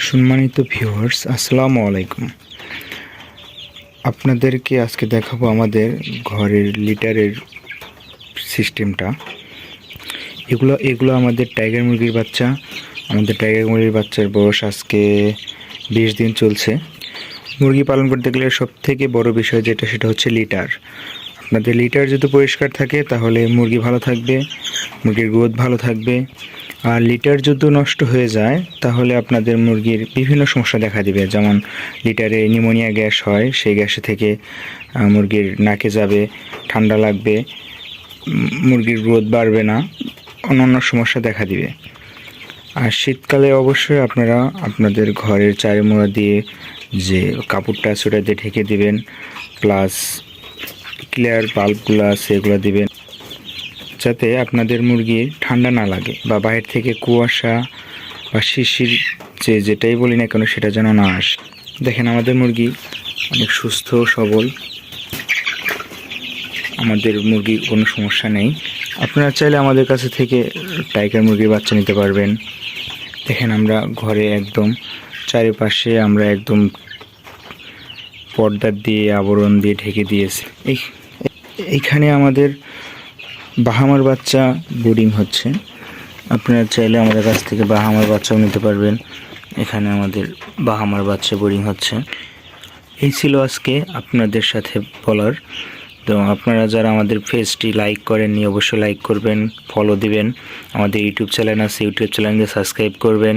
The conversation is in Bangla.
সম্মানিত ভিউয়ার্স, আসসালামু আলাইকুম। আপনাদেরকে আজকে দেখাবো আমাদের ঘরের লিটারের সিস্টেমটা। এগুলো আমাদের টাইগার মুরগির বাচ্চা। আমাদের টাইগার মুরগির বাচ্চার বয়স আজকে 20 দিন চলছে। মুরগি পালন করতে গেলে সবথেকে বড় বিষয় সেটা হচ্ছে লিটার। আপনাদের লিটার যদি পরিষ্কার থাকে তাহলে মুরগি ভালো থাকবে, মুরগির গ্রোথ ভালো থাকবে। আর লিটার যদি নষ্ট হয়ে যায় তাহলে আপনাদের মুরগির বিভিন্ন সমস্যা দেখা দিবে, যেমন লিটারে নিউমোনিয়া গ্যাস হয়, সেই গ্যাস থেকে মুরগির নাকে যাবে, ঠান্ডা লাগবে, মুরগির গ্রোথ বাড়বে না, অন্যান্য সমস্যা দেখা দিবে। আর শীতকালে অবশ্যই আপনারা আপনাদের ঘরের চারিমুড়া দিয়ে যে কাপড়টা আছে ওটা দিয়ে ঢেকে দিবেন, প্লাস ক্লিয়ার বাল্বগুলো আছে এগুলো দিবেন, যাতে আপনাদের মুরগির ঠান্ডা না লাগে বা বাইরে থেকে কুয়াশা বা শিশির যেটাই বলি না কেন সেটা যেন না আসে। দেখেন আমাদের মুরগি অনেক সুস্থ সবল, আমাদের মুরগির কোনো সমস্যা নেই। আপনারা চাইলে আমাদের কাছে থেকে টাইগার মুরগির বাচ্চা নিতে পারবেন। দেখেন আমরা ঘরে একদম চারিপাশে আমরা একদম পর্দা দিয়ে আবরণ দিয়ে ঢেকে দিয়েছি। এইখানে আমাদের বাহামার বাচ্চা বোর্ডিং হচ্ছে। আপনারা চাইলে আমাদের কাছ থেকে বাহামার বাচ্চাও নিতে পারবেন। এখানে আমাদের বাহামার বাচ্চা বোর্ডিং হচ্ছে। এই ছিল আজকে আপনাদের সাথে বলার। তো আপনারা যারা আমাদের পেজটি লাইক করেননি অবশ্যই লাইক করবেন, ফলো দিবেন। আমাদের ইউটিউব চ্যানেল আছে, ইউটিউব চ্যানেলকে সাবস্ক্রাইব করবেন।